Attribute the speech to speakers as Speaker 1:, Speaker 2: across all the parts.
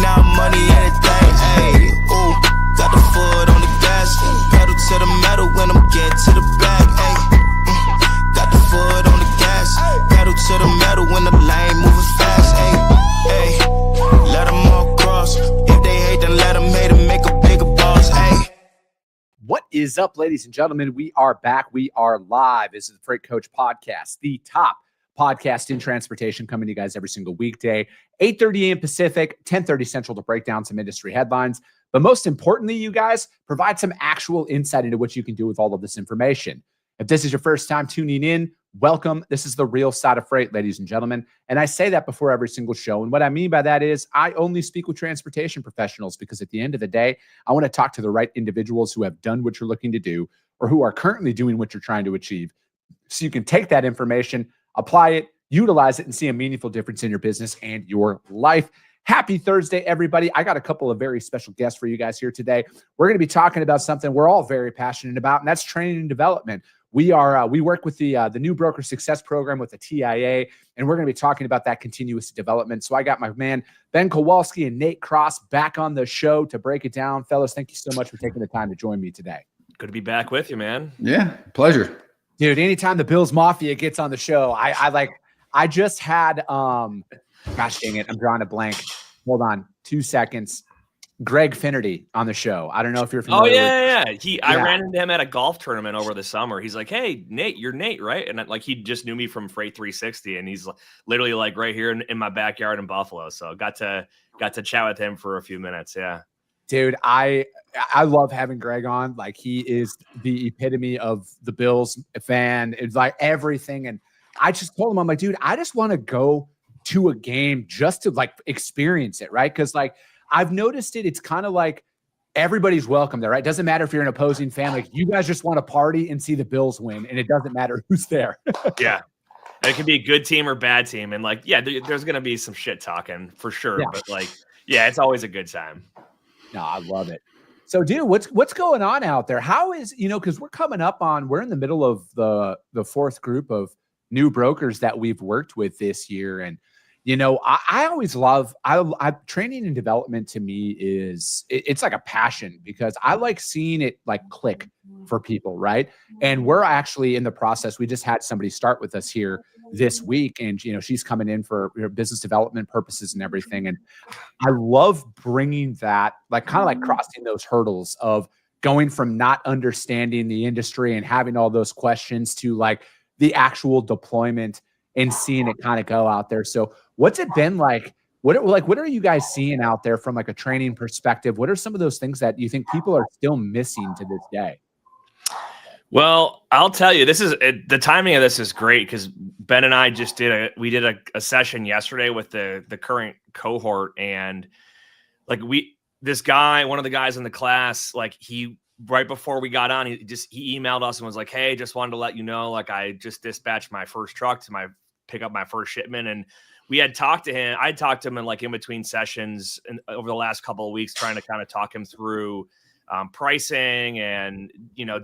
Speaker 1: now, money anything. Hey, ooh, got the foot on the gas, pedal to the metal when I'm getting to the back. Hey, got the foot on the gas, pedal to the metal when the lane moving fast. Hey, hey, let them all cross. If they hate, then let them hate and make a bigger boss. Hey.
Speaker 2: What is up, ladies and gentlemen? We are back. We are live. This is the Freight Coach Podcast, the top podcast in transportation, coming to you guys every single weekday, 8:30 a.m. Pacific, 10:30 Central, to break down some industry headlines. But most importantly, you guys, provide some actual insight into what you can do with all of this information. If this is your first time tuning in, welcome. This is the real side of freight, ladies and gentlemen. And I say that before every single show. And what I mean by that is I only speak with transportation professionals, because at the end of the day, I want to talk to the right individuals who have done what you're looking to do or who are currently doing what you're trying to achieve. So you can take that information, apply it, utilize it, and see a meaningful difference in your business and your life. Happy Thursday, everybody. I got a couple of very special guests for you guys here today. We're going to be talking about something we're all very passionate about, and that's training and development. We work with the new broker success program with the TIA, and we're going to be talking about that continuous development. So I got my man, Ben Kowalski and Nate Cross, back on the show to break it down. Fellas, thank you so much for taking the time to join me today.
Speaker 3: Good to be back with you, man.
Speaker 4: Yeah, pleasure.
Speaker 2: Dude, anytime the Bills Mafia gets on the show, I just had, gosh dang it, I'm drawing a blank. Hold on 2 seconds. Greg Finnerty on the show. I don't know if you're familiar.
Speaker 3: Oh, yeah. I ran into him at a golf tournament over the summer. He's like, hey, Nate, you're Nate, right? And like, he just knew me from Freight 360, and he's literally like right here in my backyard in Buffalo. So got to chat with him for a few minutes. Yeah.
Speaker 2: Dude, I love having Greg on. Like, he is the epitome of the Bills fan. It's like everything. And I just told him, I'm like, dude, I just want to go to a game just to like experience it, right? Because like I've noticed it's kind of like everybody's welcome there, right? It doesn't matter if you're an opposing fan. Like, you guys just want to party and see the Bills win, and it doesn't matter who's there.
Speaker 3: Yeah. It could be a good team or bad team. And like, yeah, there's going to be some shit talking for sure. Yeah. But like, yeah, it's always a good time.
Speaker 2: No, I love it. So, dude, what's going on out there? How is, because we're in the middle of the fourth group of new brokers that we've worked with this year. And, I always love, training and development to me it's like a passion, because I like seeing it like click for people. Right. And we're actually in the process. We just had somebody start with us here this week, and, she's coming in for business development purposes and everything. And I love bringing that, like, kind of like crossing those hurdles of going from not understanding the industry and having all those questions to like the actual deployment and seeing it kind of go out there. So what's it been like? What are you guys seeing out there from like a training perspective? What are some of those things that you think people are still missing to this day?
Speaker 3: Well, I'll tell you, the timing of this is great, because Ben and I just did a session yesterday with the current cohort, and like one of the guys in the class, like right before we got on, he emailed us and was like, hey, just wanted to let you know, like, I just dispatched my first truck to pick up my first shipment. And we had talked to him. I talked to him in between sessions and over the last couple of weeks, trying to kind of talk him through pricing and,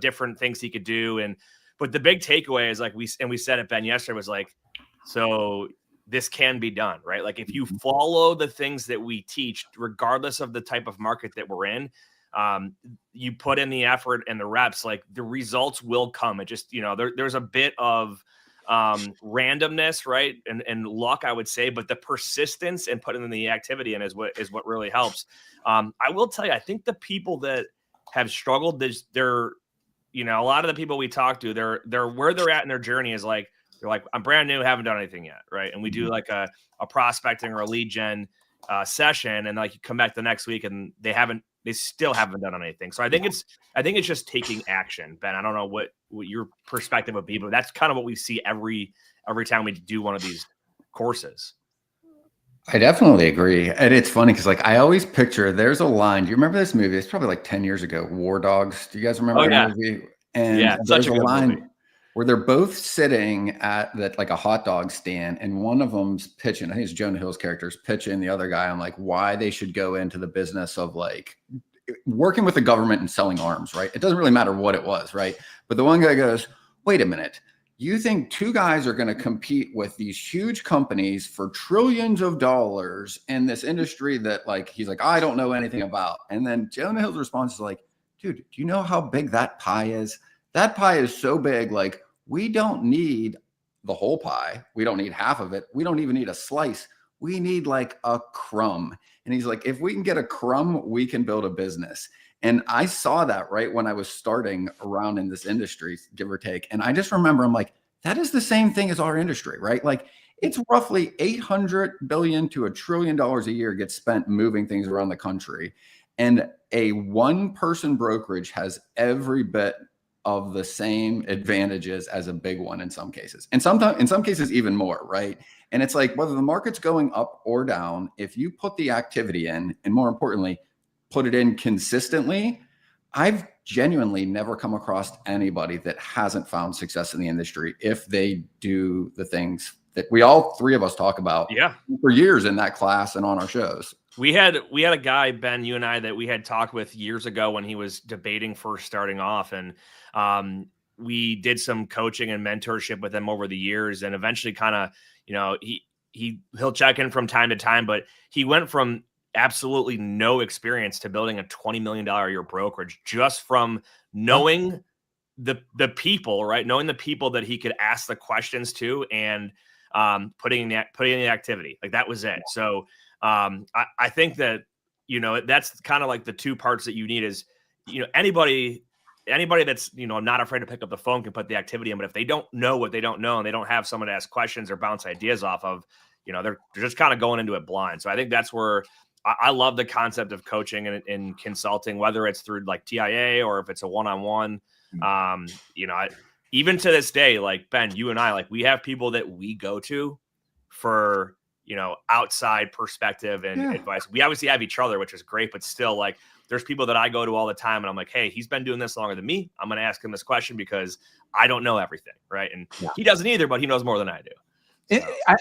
Speaker 3: different things he could do. But the big takeaway is, like, we said it, Ben, yesterday, was like, so this can be done, right? Like, if you follow the things that we teach, regardless of the type of market that we're in, you put in the effort and the reps, like, the results will come. It just, there's a bit of randomness, right? And luck, I would say, but the persistence and putting in the activity in is what really helps. I will tell you, I think the people that have struggled, they're, a lot of the people we talk to, they're where they're at in their journey is like, they're like, I'm brand new, haven't done anything yet. Right. And we do like a prospecting or a lead gen session, and like you come back the next week and they still haven't done anything. So I think it's just taking action. Ben, I don't know what your perspective would be, but that's kind of what we see every time we do one of these courses.
Speaker 4: I definitely agree. And it's funny because, like, I always picture, there's a line. Do you remember this movie? It's probably like 10 years ago, War Dogs. Do you guys remember that movie? And there's a line movie where they're both sitting at that, like, a hot dog stand, and one of them's pitching, I think it's Jonah Hill's character's pitching the other guy on, like, why they should go into the business of, like, working with the government and selling arms, right? It doesn't really matter what it was, right? But the one guy goes, wait a minute, You think two guys are going to compete with these huge companies for trillions of dollars in this industry that like, he's like, I don't know anything about. And then Jonah Hill's response is like, dude, do you know how big that pie is? That pie is so big. Like, we don't need the whole pie. We don't need half of it. We don't even need a slice. We need like a crumb. And he's like, if we can get a crumb, we can build a business. And I saw that right when I was starting around in this industry, give or take. And I just remember, I'm like, that is the same thing as our industry, right? Like, it's roughly 800 billion to $1 trillion a year gets spent moving things around the country. And a one-person brokerage has every bit of the same advantages as a big one in some cases. And sometimes, in some cases, even more, right? And it's like, whether the market's going up or down, if you put the activity in, and more importantly, put it in consistently, I've genuinely never come across anybody that hasn't found success in the industry if they do the things that we all three of us talk about for years in that class and on our shows.
Speaker 3: We had a guy, Ben, you and I, that we had talked with years ago when he was debating first starting off. And we did some coaching and mentorship with him over the years. And eventually kind of, you know, he'll check in from time to time, but he went from absolutely no experience to building a $20 million a year brokerage just from knowing the people, right? Knowing the people that he could ask the questions to and putting in the activity. Like, that was it. So I think that, you know, that's kind of like the two parts that you need is, you know, anybody that's, you know, not afraid to pick up the phone can put the activity in, but if they don't know what they don't know and they don't have someone to ask questions or bounce ideas off of, you know, they're just kind of going into it blind. So I think that's where I love the concept of coaching and consulting, whether it's through like TIA or if it's a one-on-one. You know, even to this day, like Ben, you and I, like, we have people that we go to for, you know, outside perspective and advice. We obviously have each other, which is great, but still, like, there's people that I go to all the time and I'm like, hey, he's been doing this longer than me. I'm going to ask him this question because I don't know everything. Right. And he doesn't either, but he knows more than I do.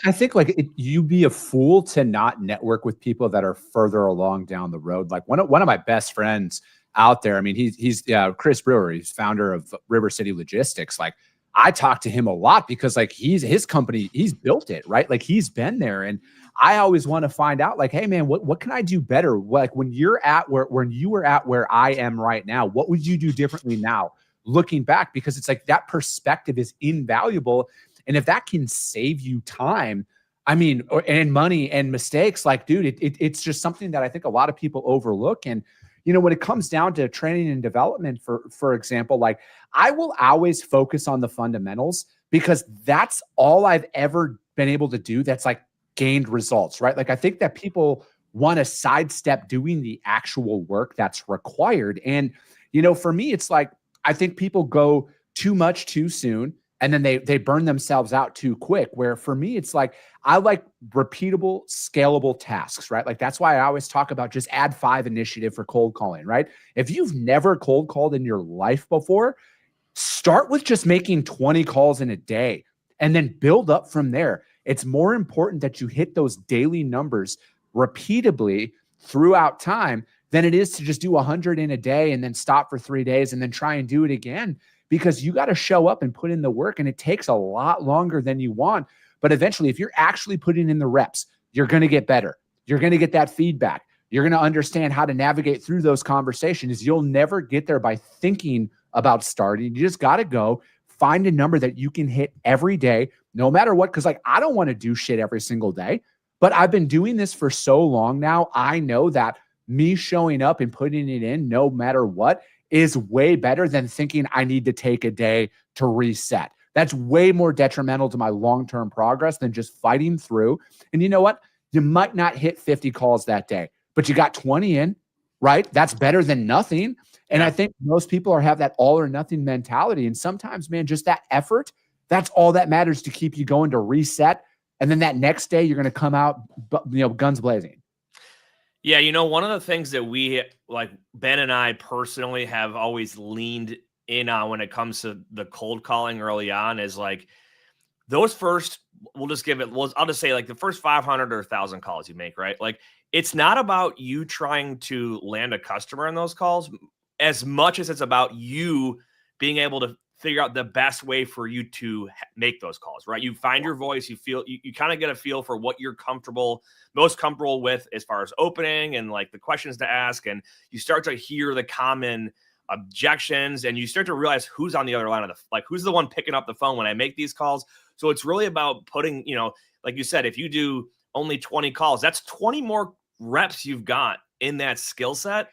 Speaker 2: I think you'd be a fool to not network with people that are further along down the road. Like one of my best friends out there, I mean, he's Chris Brewer, he's founder of River City Logistics. Like, I talk to him a lot because like his company, he's built it, right? Like, he's been there. And I always want to find out, like, hey man, what can I do better? Like, when you were at where I am right now, what would you do differently now looking back? Because it's like that perspective is invaluable. And if that can save you time, I mean, and money and mistakes, like, dude, it's just something that I think a lot of people overlook. And, you know, when it comes down to training and development, for example, like, I will always focus on the fundamentals because that's all I've ever been able to do that's like gained results, right? Like, I think that people want to sidestep doing the actual work that's required. And, you know, for me, it's like, I think people go too much too soon. And then they burn themselves out too quick, where for me, it's like, I like repeatable, scalable tasks, right? Like, that's why I always talk about just add 5 initiative for cold calling, right? If you've never cold called in your life before, start with just making 20 calls in a day and then build up from there. It's more important that you hit those daily numbers repeatedly throughout time than it is to just do 100 in a day and then stop for 3 days and then try and do it again. Because you got to show up and put in the work, and it takes a lot longer than you want. But eventually, if you're actually putting in the reps, you're going to get better. You're going to get that feedback. You're going to understand how to navigate through those conversations. You'll never get there by thinking about starting. You just got to go find a number that you can hit every day, no matter what. Because like, I don't want to do shit every single day, but I've been doing this for so long now. I know that me showing up and putting it in, no matter what, is way better than thinking I need to take a day to reset. That's way more detrimental to my long-term progress than just fighting through. And you know what? You might not hit 50 calls that day, but you got 20 in, right? That's better than nothing. And I think most people have that all or nothing mentality. And sometimes, man, just that effort, that's all that matters to keep you going to reset. And then that next day, you're going to come out, you know, guns blazing.
Speaker 3: Yeah, you know, one of the things that we, like, Ben and I personally have always leaned in on when it comes to the cold calling early on is like those first, I'll just say like the first 500 or 1,000 calls you make, right? Like, it's not about you trying to land a customer in those calls as much as it's about you being able to figure out the best way for you to make those calls, right? You find your voice, you kind of get a feel for what you're most comfortable with as far as opening and like the questions to ask. And you start to hear the common objections and you start to realize who's on the other line of who's the one picking up the phone when I make these calls. So it's really about putting, like you said, if you do only 20 calls, that's 20 more reps you've got in that skill set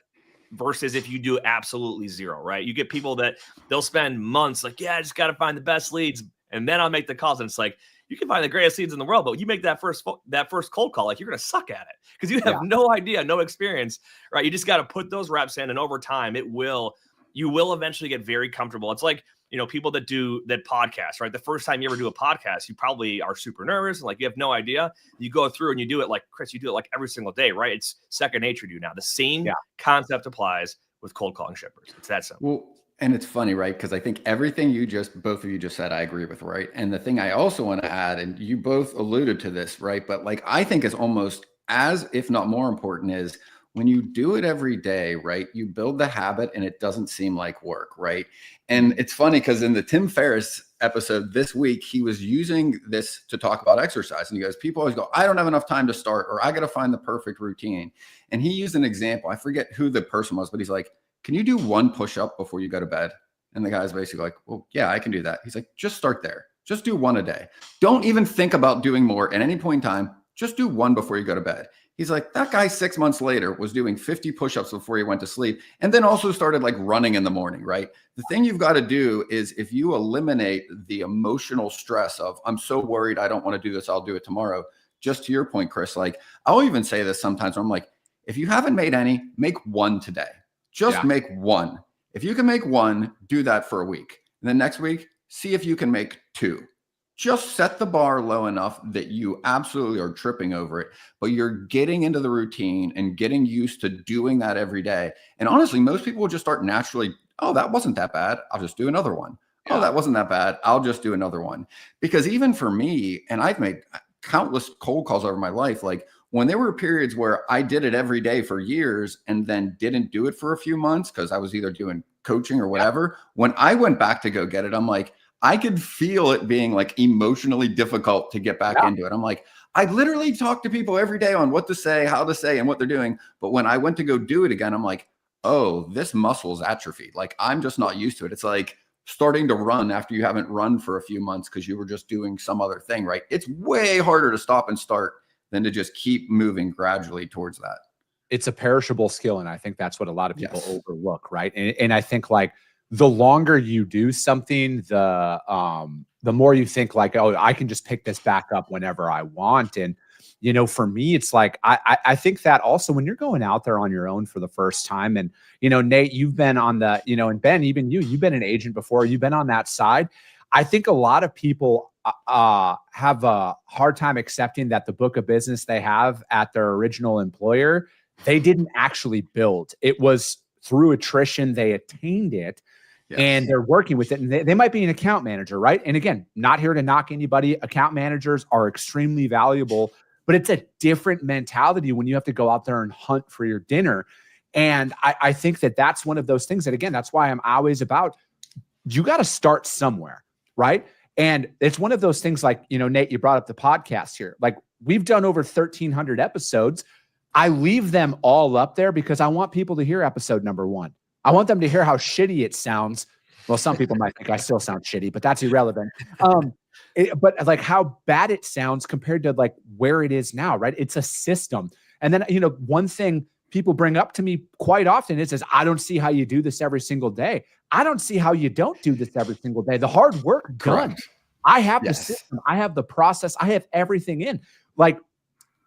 Speaker 3: versus if you do absolutely zero, right? You get people that they'll spend months I just got to find the best leads and then I'll make the calls. And it's like, you can find the greatest leads in the world, but you make that first cold call, you're going to suck at it because you have no idea, no experience, right? You just got to put those reps in, and over time you will eventually get very comfortable. It's like, people that do that podcast, right? The first time you ever do a podcast, you probably are super nervous and you have no idea. You go through and you do it like Chris, you do it every single day, right? It's second nature to you now. The same concept applies with cold calling shippers. It's that simple.
Speaker 4: Well, and it's funny, right? Because I think everything both of you just said, I agree with, right? And the thing I also want to add, and you both alluded to this, right? But I think is almost as, if not more important, is when you do it every day, right? You build the habit and it doesn't seem like work, right? And it's funny because in the Tim Ferriss episode this week, he was using this to talk about exercise. And he goes, people always go, I don't have enough time to start, or I got to find the perfect routine. And he used an example. I forget who the person was, but he's like, can you do one push-up before you go to bed? And the guy's basically like, well, yeah, I can do that. He's like, just start there. Just do one a day. Don't even think about doing more at any point in time. Just do one before you go to bed. He's like, that guy 6 months later was doing 50 push-ups before he went to sleep, and then also started running in the morning, right? The thing you've got to do is, if you eliminate the emotional stress of, I'm so worried, I don't want to do this, I'll do it tomorrow. Just to your point, Chris, I'll even say this sometimes where I'm like, if you haven't made any, make one today. Just make one. If you can make one, do that for a week. And then next week, see if you can make two. Just set the bar low enough that you absolutely are tripping over it, but you're getting into the routine and getting used to doing that every day. And honestly, most people will just start naturally, oh, that wasn't that bad, I'll just do another one. Oh, that wasn't that bad, I'll just do another one. Because even for me, and I've made countless cold calls over my life, when there were periods where I did it every day for years and then didn't do it for a few months because I was either doing coaching or whatever, when I went back to go get it, I'm like, I could feel it being emotionally difficult to get back into it. I'm like, I literally talk to people every day on what to say, how to say, and what they're doing. But when I went to go do it again, I'm like, oh, this muscle's atrophied. I'm just not used to it. It's like starting to run after you haven't run for a few months because you were just doing some other thing, right? It's way harder to stop and start than to just keep moving gradually towards that.
Speaker 2: It's a perishable skill. And I think that's what a lot of people overlook, right? And I think the longer you do something, the more you think oh, I can just pick this back up whenever I want. And, for me, it's I think that also when you're going out there on your own for the first time, and, Nate, you've been on the, and Ben, even you've been an agent before, you've been on that side. I think a lot of people have a hard time accepting that the book of business they have at their original employer, they didn't actually build. It was through attrition, they attained it. Yes. And they're working with it. And they might be an account manager, right? And again, not here to knock anybody. Account managers are extremely valuable, but it's a different mentality when you have to go out there and hunt for your dinner. And I think that that's one of those things that, again, that's why I'm always about, you got to start somewhere, right? And it's one of those things Nate, you brought up the podcast here. We've done over 1,300 episodes. I leave them all up there because I want people to hear episode number 1. I want them to hear how shitty it sounds. Well, some people might think I still sound shitty, but that's irrelevant. But how bad it sounds compared to where it is now, right? It's a system. And then, one thing people bring up to me quite often is I don't see how you do this every single day. I don't see how you don't do this every single day. The hard work done.
Speaker 4: Correct.
Speaker 2: I have the system. I have the process. I have everything in. I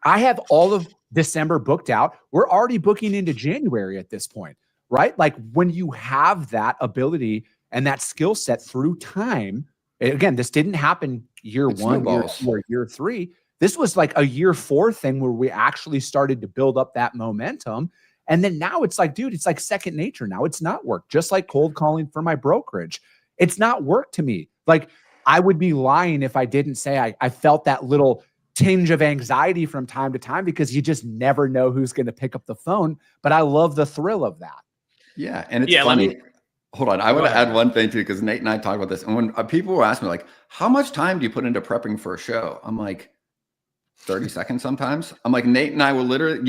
Speaker 2: have all of December booked out. We're already booking into January at this point. Right? When you have that ability and that skill set through time, again, this didn't happen year 1, year 2, or year 3. This was a year 4 thing where we actually started to build up that momentum. And then now it's dude, it's second nature now. It's not work. Just like cold calling for my brokerage. It's not work to me. I would be lying if I didn't say I felt that little tinge of anxiety from time to time because you just never know who's going to pick up the phone. But I love the thrill of that.
Speaker 4: Yeah. And it's funny. Hold on. I want to add one thing too, because Nate and I talked about this. And when people will ask me like, how much time do you put into prepping for a show? I'm like, 30 seconds sometimes. I'm like, Nate and I will literally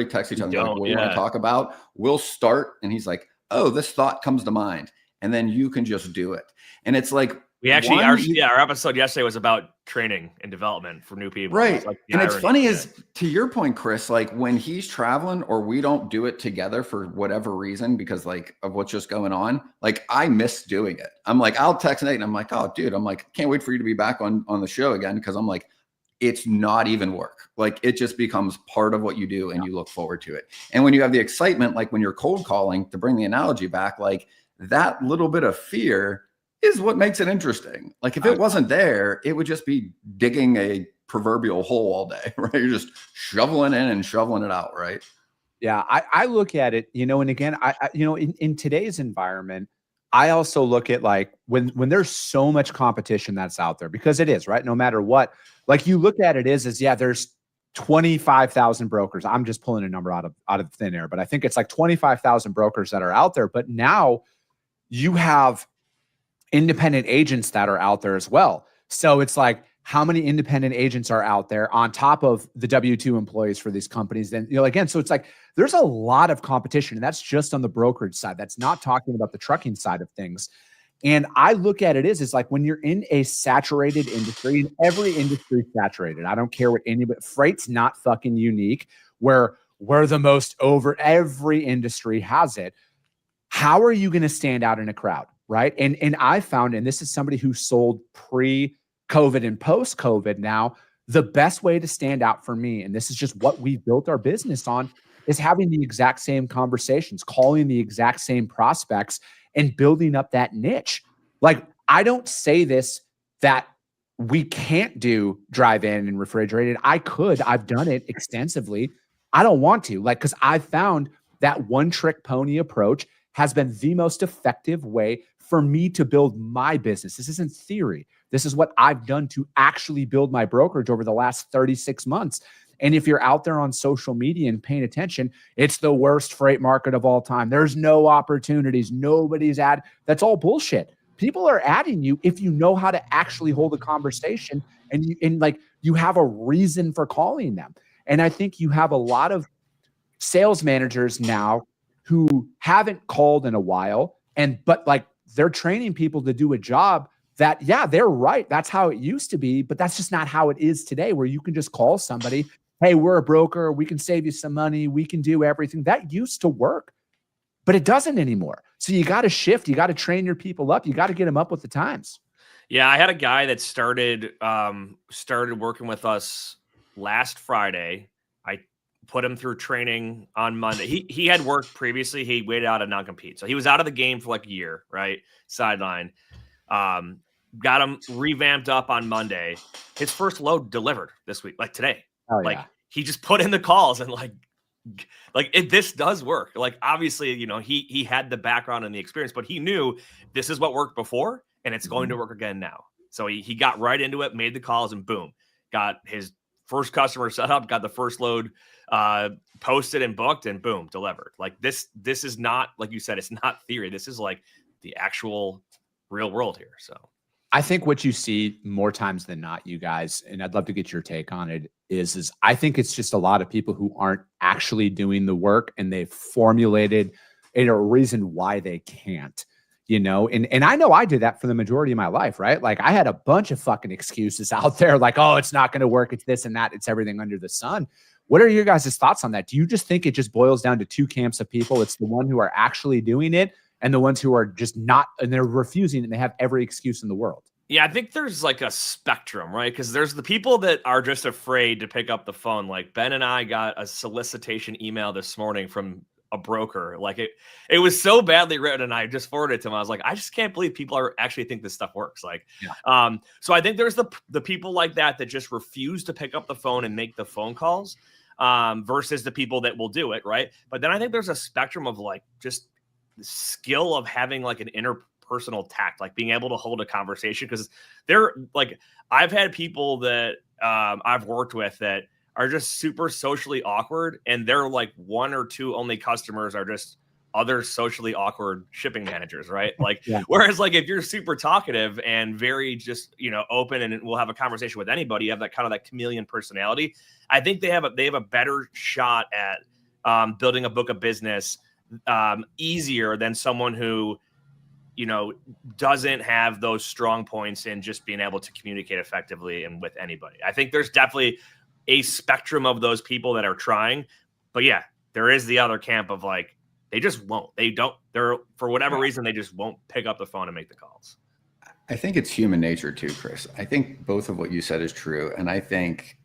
Speaker 4: text each other. Like, what do you want to talk about? We'll start. And he's like, oh, this thought comes to mind. And then you can just do it. And it's like,
Speaker 3: we actually, our episode yesterday was about training and development for new people.
Speaker 4: Right. Like and it's funny is, to your point, Chris, like when he's traveling or we don't do it together for whatever reason, because like of what's just going on, like I miss doing it. I'm like, I'll text Nate and I'm like, oh, dude, I'm like, can't wait for you to be back on the show again. Cause I'm like, it's not even work. Like it just becomes part of what you do and you look forward to it. And when you have the excitement, like when you're cold calling, to bring the analogy back, like that little bit of fear is what makes it interesting. Like if it wasn't there, it would just be digging a proverbial hole all day, right? You're just shoveling in and shoveling it out, right?
Speaker 2: Yeah, I look at it, and again, I in today's environment, I also look at like when there's so much competition that's out there, because it is, right? No matter what, like you look at it is yeah, there's 25,000 brokers. I'm just pulling a number out of thin air, but I think it's like 25,000 brokers that are out there. But now you have independent agents that are out there as well. So it's like, how many independent agents are out there on top of the W-2 employees for these companies? Then, again, so it's like, there's a lot of competition, and that's just on the brokerage side. That's not talking about the trucking side of things. And I look at it is like when you're in a saturated industry, and every industry is saturated. I don't care what anybody, freight's not fucking unique, where we're the most over, every industry has it. How are you going to stand out in a crowd? Right. And I found, and this is somebody who sold pre-COVID and post-COVID now, the best way to stand out for me, and this is just what we built our business on, is having the exact same conversations, calling the exact same prospects, and building up that niche. Like, I don't say this that we can't do drive-in and refrigerated. I could. I've done it extensively. I don't want to, like, because I've found that one-trick pony approach has been the most effective way for me to build my business. This isn't theory. This is what I've done to actually build my brokerage over the last 36 months. And if you're out there on social media and paying attention, it's the worst freight market of all time. There's no opportunities. Nobody's that's all bullshit. People are adding you if you know how to actually hold a conversation and you have a reason for calling them. And I think you have a lot of sales managers now who haven't called in a while, but like they're training people to do a job that, yeah, they're right. That's how it used to be, but that's just not how it is today, where you can just call somebody, hey, we're a broker, we can save you some money, we can do everything. That used to work, but it doesn't anymore. So you got to shift, you got to train your people up, you got to get them up with the times.
Speaker 3: Yeah, I had a guy that started working with us last Friday. I put him through training on Monday. He had worked previously. He waited out a non-compete. So he was out of the game for like a year, right? Sideline. Got him revamped up on Monday. His first load delivered this week, like today.
Speaker 2: Oh,
Speaker 3: like
Speaker 2: yeah.
Speaker 3: He just put in the calls and this does work. Like, obviously, he had the background and the experience, but he knew this is what worked before and it's going to work again now. So he got right into it, made the calls, and boom, got his first customer set up, got the first load posted and booked, and boom, delivered. Like this is not, like you said, it's not theory. This is like the actual real world here. So
Speaker 2: I think what you see more times than not, you guys, and I'd love to get your take on it, is I think it's just a lot of people who aren't actually doing the work, and they've formulated a reason why they can't, and I know I did that for the majority of my life, right? Like I had a bunch of fucking excuses out there, like, oh, it's not going to work, it's this and that, it's everything under the sun. What are your guys' thoughts on that? Do you just think it just boils down to two camps of people? It's the one who are actually doing it and the ones who are just not, and they're refusing, and they have every excuse in the world.
Speaker 3: Yeah, I think there's like a spectrum, right? Because there's the people that are just afraid to pick up the phone. Like Ben and I got a solicitation email this morning from a broker. Like it was so badly written, and I just forwarded it to him. I was like, I just can't believe people are actually think this stuff works. Like, yeah. So I think there's the people like that just refuse to pick up the phone and make the phone calls, versus the people that will do it, right? But then I think there's a spectrum of like just the skill of having like an interpersonal tact, like being able to hold a conversation. Because they're like, I've had people that I've worked with that are just super socially awkward, and they're like one or two only customers are just other socially awkward shipping managers, right? Like, whereas like if you're super talkative and very just, open and we'll have a conversation with anybody, you have that kind of that chameleon personality. I think they have a better shot at building a book of business easier than someone who, doesn't have those strong points in just being able to communicate effectively and with anybody. I think there's definitely a spectrum of those people that are trying, but yeah, there is the other camp of like, they just won't, they're for whatever reason, they just won't pick up the phone and make the calls.
Speaker 4: I think it's human nature too, Chris. I think both of what you said is true. And I think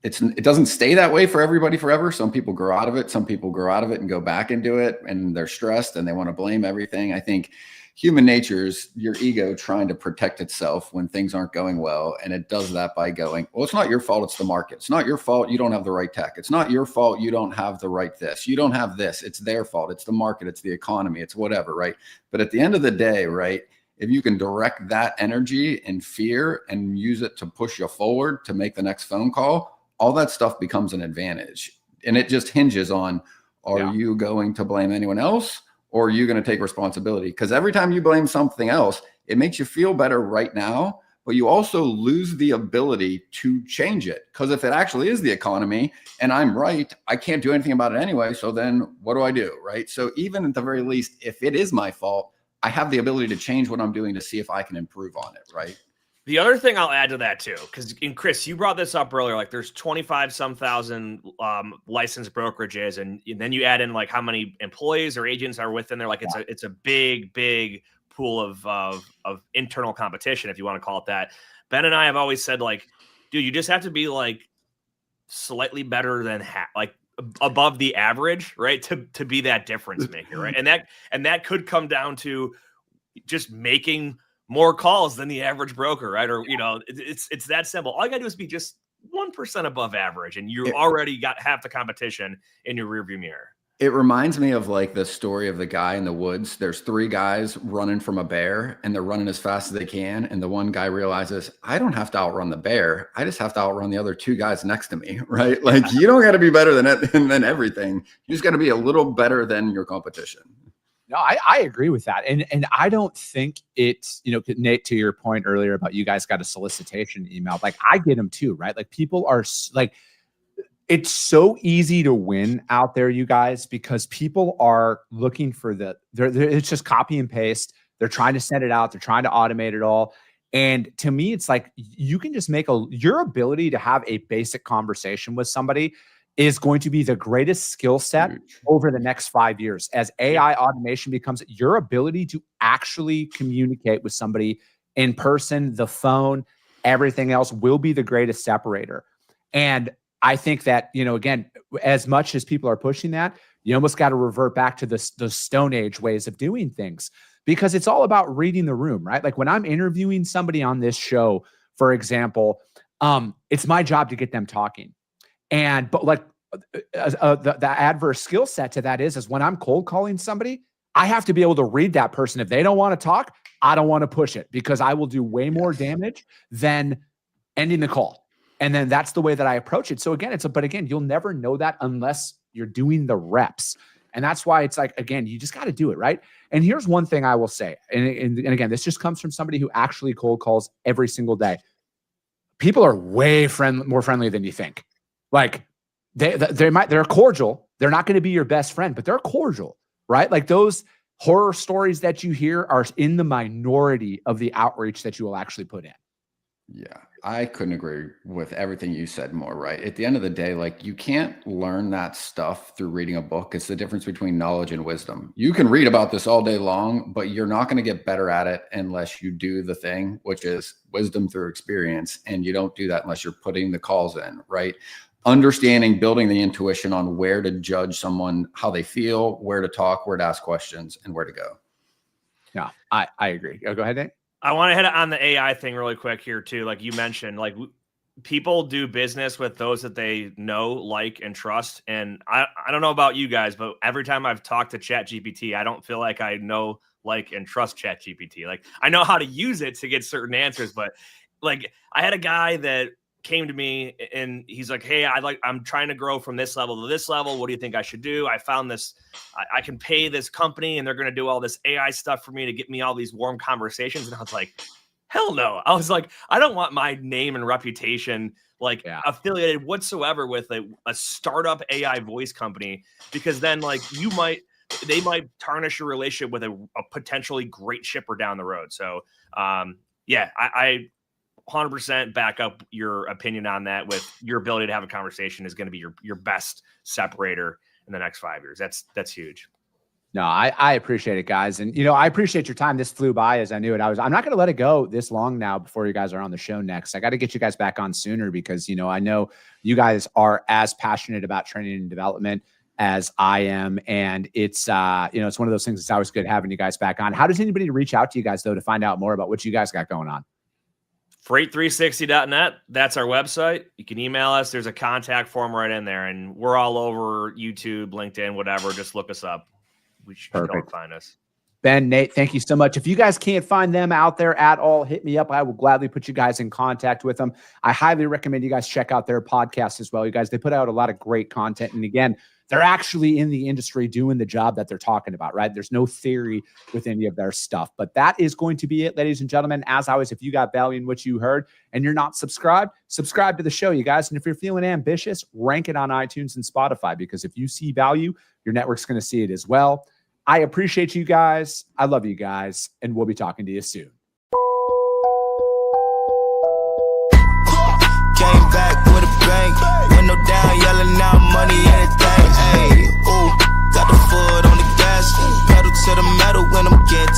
Speaker 4: it doesn't stay that way for everybody forever. Some people grow out of it. Some people grow out of it and go back into it and they're stressed and they want to blame everything. I think human nature is your ego trying to protect itself when things aren't going well. And it does that by going, well, it's not your fault. It's the market. It's not your fault. You don't have the right tech. It's not your fault. You don't have the right this. You don't have this. It's their fault. It's the market. It's the economy. It's whatever, right? But at the end of the day, right, if you can direct that energy and fear and use it to push you forward to make the next phone call, all that stuff becomes an advantage. And it just hinges on, are you going to blame anyone else or are you going to take responsibility? Because every time you blame something else, it makes you feel better right now, but you also lose the ability to change it. Because if it actually is the economy and I'm right, I can't do anything about it anyway. So then what do I do, right? So even at the very least, if it is my fault, I have the ability to change what I'm doing to see if I can improve on it, right?
Speaker 3: The other thing I'll add to that too, because Chris, you brought this up earlier, like there's 25 some thousand licensed brokerages, and then you add in like how many employees or agents are within there. Like it's a big pool of internal competition, if you want to call it that. Ben and I have always said, like, dude, you just have to be like slightly better than like above the average, right? To be that difference maker, right? And that could come down to just making more calls than the average broker, right? Or, it's that simple. All you gotta do is be just 1% above average and you already got half the competition in your rearview mirror.
Speaker 4: It reminds me of like the story of the guy in the woods. There's 3 guys running from a bear and they're running as fast as they can. And the one guy realizes, I don't have to outrun the bear. I just have to outrun the other 2 guys next to me, right? Like you don't got to be better than everything. You just got to be a little better than your competition.
Speaker 2: No, I agree with that. And I don't think it's, Nate, to your point earlier about you guys got a solicitation email. Like I get them too, right? Like people are like, it's so easy to win out there, you guys, because people are looking for it's just copy and paste. They're trying to send it out. They're trying to automate it all. And to me, it's like, you can just your ability to have a basic conversation with somebody is going to be the greatest skill set over the next 5 years. As AI automation becomes, your ability to actually communicate with somebody in person, the phone, everything else will be the greatest separator. And I think that, again, as much as people are pushing that, you almost got to revert back to those Stone Age ways of doing things, because it's all about reading the room, right? Like when I'm interviewing somebody on this show, for example, it's my job to get them talking. But like the adverse skill set to that is when I'm cold calling somebody, I have to be able to read that person. If they don't want to talk, I don't want to push it, because I will do way more damage than ending the call. And then that's the way that I approach it. So again, but again, you'll never know that unless you're doing the reps. And that's why it's like, again, you just got to do it, right? And here's one thing I will say. And again, this just comes from somebody who actually cold calls every single day. People are way more friendly than you think. Like they're cordial. They're not going to be your best friend, but they're cordial, right? Like those horror stories that you hear are in the minority of the outreach that you will actually put in.
Speaker 4: Yeah, I couldn't agree with everything you said more, right? At the end of the day, like you can't learn that stuff through reading a book. It's the difference between knowledge and wisdom. You can read about this all day long, but you're not going to get better at it unless you do the thing, which is wisdom through experience. And you don't do that unless you're putting the calls in, right? Understanding, building the intuition on where to judge someone, how they feel, where to talk, where to ask questions, and where to go.
Speaker 2: Yeah, I agree. Go ahead, Nate.
Speaker 3: I want to hit on the AI thing really quick here too. Like you mentioned, like people do business with those that they know, like, and trust. And I don't know about you guys, but every time I've talked to ChatGPT, I don't feel like I know, like, and trust ChatGPT. Like I know how to use it to get certain answers, but like I had a guy that came to me and he's like, hey, I'm trying to grow from this level to this level. What do you think I should do? I found this, I can pay this company and they're going to do all this AI stuff for me to get me all these warm conversations. And I was like, hell no. I was like, I don't want my name and reputation affiliated whatsoever with a startup AI voice company, because then like they might tarnish your relationship with a potentially great shipper down the road. So I 100% back up your opinion on that, with your ability to have a conversation is going to be your best separator in the next 5 years. That's huge.
Speaker 2: No, I appreciate it, guys. And, I appreciate your time. This flew by as I knew it. I'm not going to let it go this long now before you guys are on the show next. I got to get you guys back on sooner because, I know you guys are as passionate about training and development as I am. And it's, it's one of those things that's always good having you guys back on. How does anybody reach out to you guys, though, to find out more about what you guys got going on?
Speaker 3: Freight360.net. That's our website. You can email us. There's a contact form right in there, and we're all over YouTube, LinkedIn, whatever. Just look us up. We should be able to find us.
Speaker 2: Ben, Nate, thank you so much. If you guys can't find them out there at all, hit me up. I will gladly put you guys in contact with them. I highly recommend you guys check out their podcast as well. You guys, they put out a lot of great content. And again, they're actually in the industry doing the job that they're talking about, right? There's no theory with any of their stuff. But that is going to be it, ladies and gentlemen. As always, if you got value in what you heard and you're not subscribed, subscribe to the show, you guys. And if you're feeling ambitious, rank it on iTunes and Spotify, because if you see value, your network's going to see it as well. I appreciate you guys. I love you guys. And we'll be talking to you soon.
Speaker 1: Came back with a bang. Window down, yelling out money, anything. Hey, ooh, got the foot on the gas. Pedal to the metal when I'm getting